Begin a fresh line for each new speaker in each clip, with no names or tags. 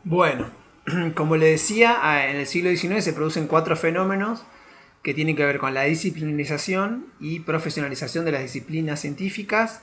Bueno, como le decía, en el siglo XIX se producen cuatro fenómenos que tienen que ver con la disciplinarización y profesionalización de las disciplinas científicas,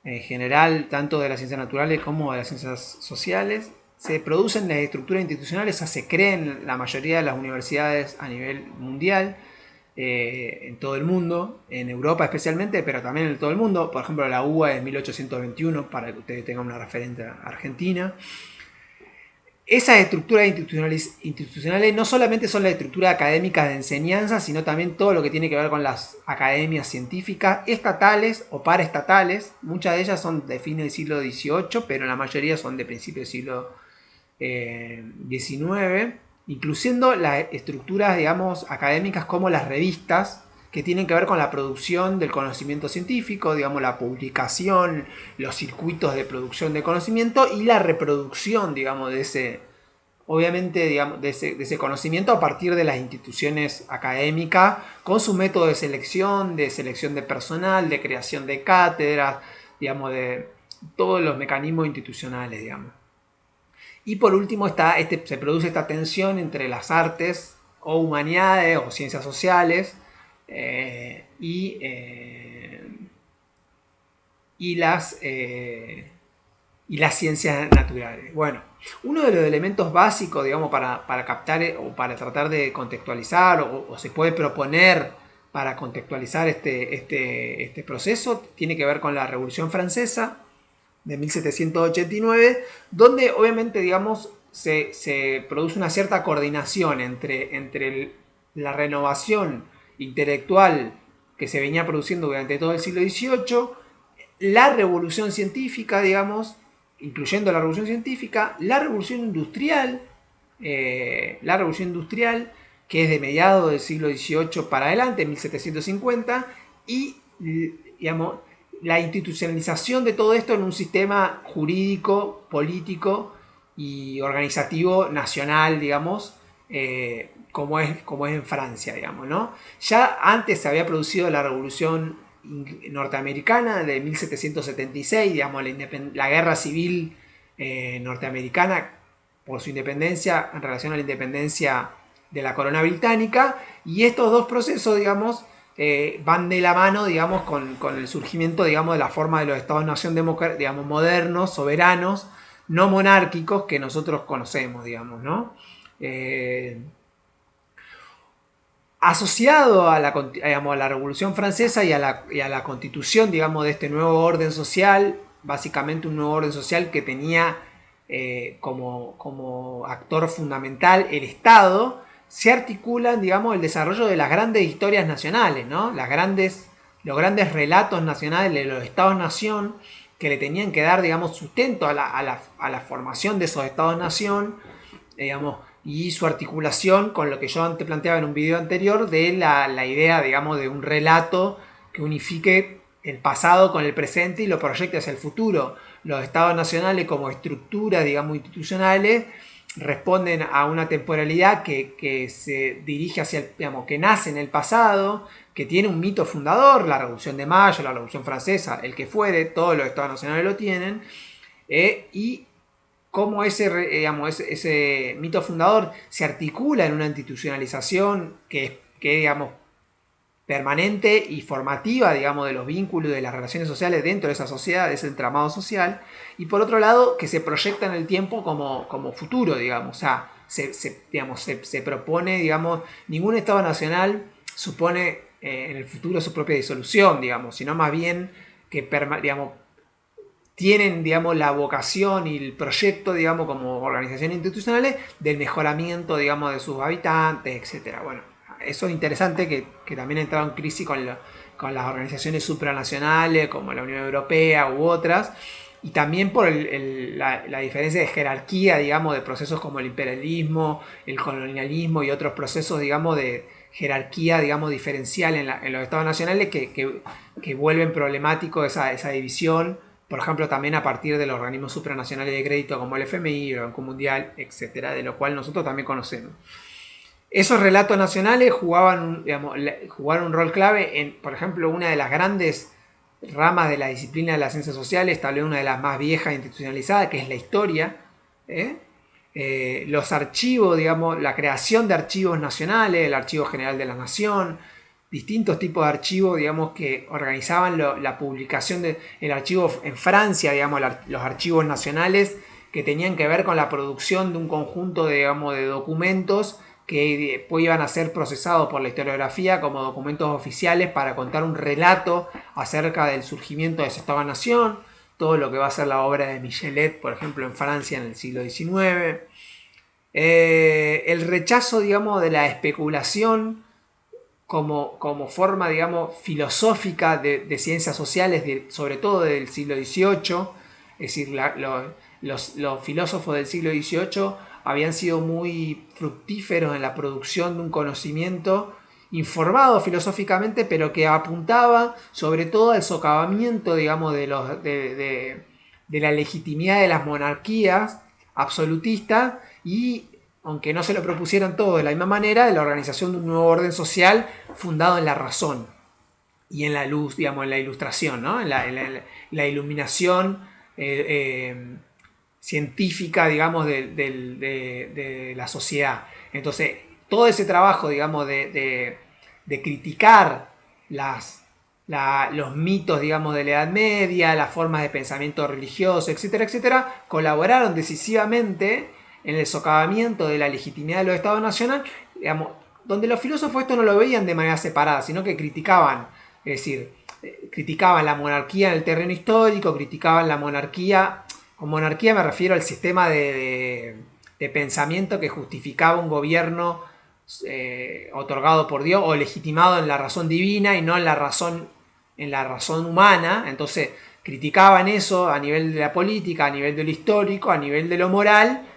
en general, tanto de las ciencias naturales como de las ciencias sociales. Se producen las estructuras institucionales, o sea, se creen la mayoría de las universidades a nivel mundial, en todo el mundo, en Europa especialmente, pero también en todo el mundo. Por ejemplo, la UBA es 1821, para que ustedes tengan una referente argentina. Esas estructuras institucionales no solamente son las estructuras académicas de enseñanza, sino también todo lo que tiene que ver con las academias científicas estatales o paraestatales. Muchas de ellas son de fines del siglo XVIII, pero la mayoría son de principios del siglo XIX, incluyendo las estructuras, digamos, académicas como las revistas, que tienen que ver con la producción del conocimiento científico, digamos, la publicación, los circuitos de producción de conocimiento y la reproducción, digamos, de ese, obviamente, digamos, de ese conocimiento a partir de las instituciones académicas, con su método de selección de personal, de creación de cátedras, digamos, de todos los mecanismos institucionales, digamos. Y por último se produce esta tensión entre las artes o humanidades o ciencias sociales, eh, y, eh, y, las, eh, y las ciencias naturales. Bueno, uno de los elementos básicos, digamos, para captar o para tratar de contextualizar o se puede proponer para contextualizar este proceso, tiene que ver con la Revolución Francesa de 1789, donde obviamente, digamos, se produce una cierta coordinación entre la renovación intelectual que se venía produciendo durante todo el siglo XVIII, la revolución científica, digamos, incluyendo la revolución científica, la revolución industrial, que es de mediados del siglo XVIII para adelante, 1750, y, digamos, la institucionalización de todo esto en un sistema jurídico, político y organizativo nacional, digamos, como es en Francia, digamos, ¿no? Ya antes se había producido la revolución norteamericana de 1776, digamos, la guerra civil norteamericana por su independencia en relación a la independencia de la corona británica, y estos dos procesos, digamos, van de la mano, digamos, con el surgimiento, digamos, de la forma de los estados-nación, digamos, modernos, soberanos, no monárquicos que nosotros conocemos, digamos, ¿no? Eh, Asociado a la Revolución Francesa y a la constitución, digamos, de este nuevo orden social, básicamente un nuevo orden social que tenía como actor fundamental el Estado, se articulan, digamos, el desarrollo de las grandes historias nacionales, ¿no? Los grandes relatos nacionales de los Estados-nación que le tenían que dar, digamos, sustento a la formación de esos Estados-nación, digamos, y su articulación con lo que yo antes planteaba en un video anterior de la idea, digamos, de un relato que unifique el pasado con el presente y lo proyecte hacia el futuro. Los estados nacionales como estructuras, digamos, institucionales responden a una temporalidad que se dirige hacia digamos, que nace en el pasado, que tiene un mito fundador, la Revolución de Mayo, la Revolución Francesa, el que fuere, todos los estados nacionales lo tienen, y cómo ese mito fundador se articula en una institucionalización que digamos, permanente y formativa, digamos, de los vínculos y de las relaciones sociales dentro de esa sociedad, de ese entramado social, y por otro lado, que se proyecta en el tiempo como futuro, digamos, o sea, se propone, digamos, ningún Estado nacional supone en el futuro su propia disolución, digamos, sino más bien que, digamos, tienen, digamos, la vocación y el proyecto, digamos, como organizaciones institucionales del mejoramiento, digamos, de sus habitantes, etcétera. Bueno, eso es interesante que también ha entrado en crisis con las organizaciones supranacionales como la Unión Europea u otras, y también por la diferencia de jerarquía, digamos, de procesos como el imperialismo, el colonialismo y otros procesos, digamos, de jerarquía, digamos, diferencial en los estados nacionales que vuelven problemático esa división, por ejemplo, también a partir de los organismos supranacionales de crédito como el FMI, el Banco Mundial, etcétera, de lo cual nosotros también conocemos. Esos relatos nacionales jugaron un rol clave en, por ejemplo, una de las grandes ramas de la disciplina de las ciencias sociales, tal vez una de las más viejas institucionalizadas, que es la historia, ¿eh? los archivos, digamos, la creación de archivos nacionales, el Archivo General de la Nación, distintos tipos de archivos, digamos, que organizaban la publicación del archivo en Francia, digamos, los archivos nacionales que tenían que ver con la producción de un conjunto, digamos, de documentos que después iban a ser procesados por la historiografía como documentos oficiales para contar un relato acerca del surgimiento de esa Estado-Nación, todo lo que va a ser la obra de Michelet, por ejemplo, en Francia en el siglo XIX. El rechazo, digamos, de la especulación como forma, digamos, filosófica de ciencias sociales, sobre todo del siglo XVIII, es decir, los filósofos del siglo XVIII habían sido muy fructíferos en la producción de un conocimiento informado filosóficamente, pero que apuntaba sobre todo al socavamiento, digamos, de la legitimidad de las monarquías absolutistas y, aunque no se lo propusieran todo de la misma manera, de la organización de un nuevo orden social fundado en la razón y en la luz, digamos, en la ilustración, ¿no? en la iluminación científica, digamos, de la sociedad. Entonces, todo ese trabajo, digamos, de criticar los mitos, digamos, de la Edad Media, las formas de pensamiento religioso, etcétera, etcétera, colaboraron decisivamente en el socavamiento de la legitimidad de los estados nacionales, digamos, donde los filósofos esto no lo veían de manera separada, sino que criticaban, es decir, criticaban la monarquía en el terreno histórico, criticaban la monarquía. Con monarquía me refiero al sistema de pensamiento que justificaba un gobierno otorgado por Dios o legitimado en la razón divina y no en la razón humana. Entonces criticaban eso a nivel de la política, a nivel de lo histórico, a nivel de lo moral,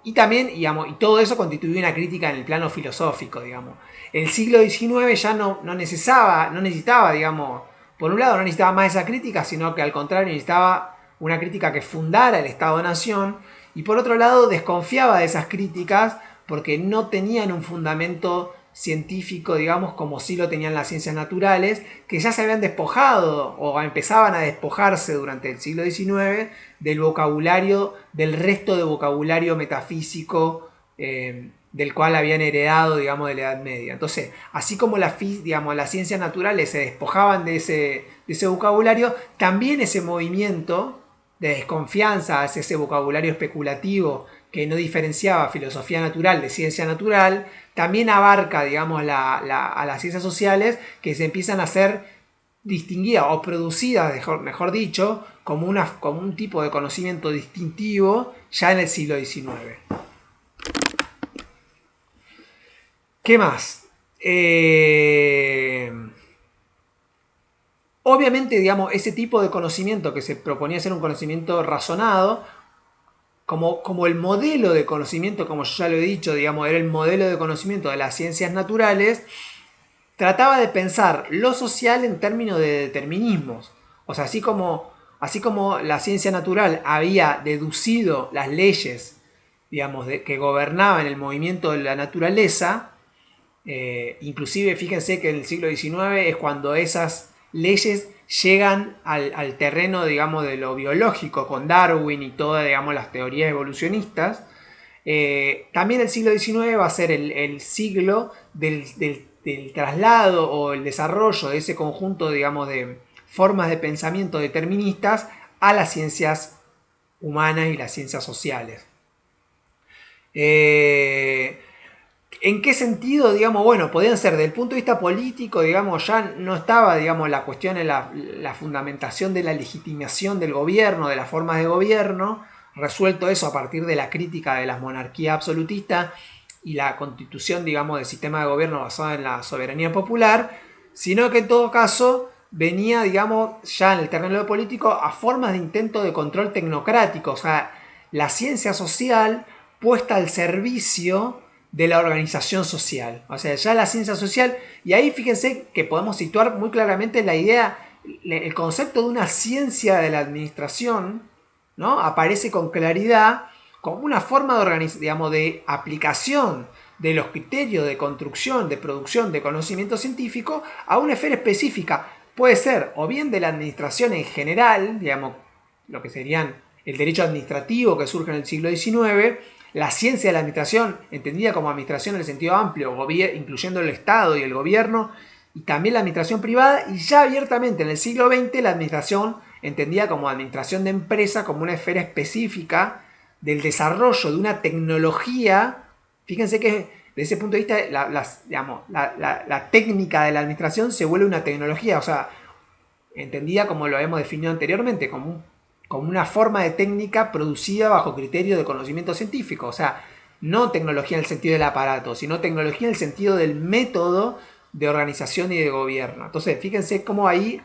y también, digamos, y todo eso constituye una crítica en el plano filosófico, digamos. El siglo XIX ya no necesitaba, digamos, por un lado no necesitaba más esa crítica, sino que al contrario necesitaba una crítica que fundara el Estado-Nación, y por otro lado desconfiaba de esas críticas porque no tenían un fundamento científico, digamos, como sí lo tenían las ciencias naturales, que ya se habían despojado o empezaban a despojarse durante el siglo XIX del vocabulario, del resto de vocabulario metafísico del cual habían heredado, digamos, de la Edad Media. Entonces, así como las ciencias naturales se despojaban de ese vocabulario, también ese movimiento de desconfianza hacia ese vocabulario especulativo que no diferenciaba filosofía natural de ciencia natural, también abarca, digamos, a las ciencias sociales, que se empiezan a ser distinguidas o producidas, mejor dicho, como un tipo de conocimiento distintivo ya en el siglo XIX. ¿Qué más? Obviamente, digamos, ese tipo de conocimiento que se proponía ser un conocimiento razonado, como el modelo de conocimiento, como yo ya lo he dicho, digamos, era el modelo de conocimiento de las ciencias naturales, trataba de pensar lo social en términos de determinismos. O sea, así como la ciencia natural había deducido las leyes, digamos, que gobernaban el movimiento de la naturaleza, inclusive fíjense que en el siglo XIX es cuando esas leyes llegan al terreno, digamos, de lo biológico, con Darwin y todas, digamos, las teorías evolucionistas. También el siglo XIX va a ser el siglo del traslado o el desarrollo de ese conjunto, digamos, de formas de pensamiento deterministas a las ciencias humanas y las ciencias sociales. ¿En qué sentido, digamos, bueno, podían ser desde el punto de vista político, digamos, ya no estaba, digamos, la cuestión en la fundamentación de la legitimación del gobierno, de las formas de gobierno, resuelto eso a partir de la crítica de las monarquías absolutistas y la constitución, digamos, del sistema de gobierno basado en la soberanía popular, sino que en todo caso venía, digamos, ya en el terreno político a formas de intento de control tecnocrático, o sea, la ciencia social puesta al servicio de la organización social. O sea, ya la ciencia social, y ahí fíjense que podemos situar muy claramente la idea, el concepto de una ciencia de la administración, ¿no? Aparece con claridad como una forma de aplicación de los criterios de construcción, de producción de conocimiento científico a una esfera específica. Puede ser o bien de la administración en general, digamos, lo que serían el derecho administrativo que surge en el siglo XIX, la ciencia de la administración, entendida como administración en el sentido amplio, incluyendo el Estado y el gobierno, y también la administración privada, y ya abiertamente en el siglo XX la administración entendida como administración de empresa, como una esfera específica del desarrollo de una tecnología. Fíjense que desde ese punto de vista la técnica de la administración se vuelve una tecnología, o sea, entendida como lo hemos definido anteriormente, como una forma de técnica producida bajo criterio de conocimiento científico. O sea, no tecnología en el sentido del aparato, sino tecnología en el sentido del método de organización y de gobierno. Entonces, fíjense cómo ahí,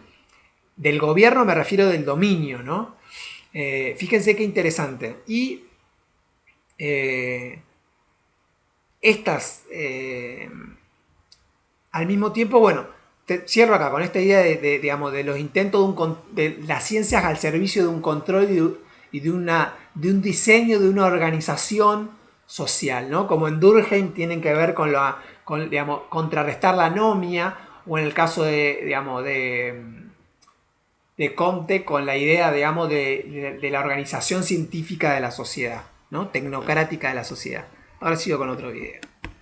del gobierno me refiero del dominio, ¿no? Fíjense qué interesante. Y estas, al mismo tiempo, bueno, cierro acá con esta idea digamos, de los intentos de las ciencias al servicio de un control y de un diseño de una organización social, ¿no? Como en Durkheim tienen que ver con digamos, contrarrestar la anomia, o en el caso digamos, de Comte con la idea, digamos, de la organización científica de la sociedad, ¿no? Tecnocrática de la sociedad. Ahora sigo con otro video.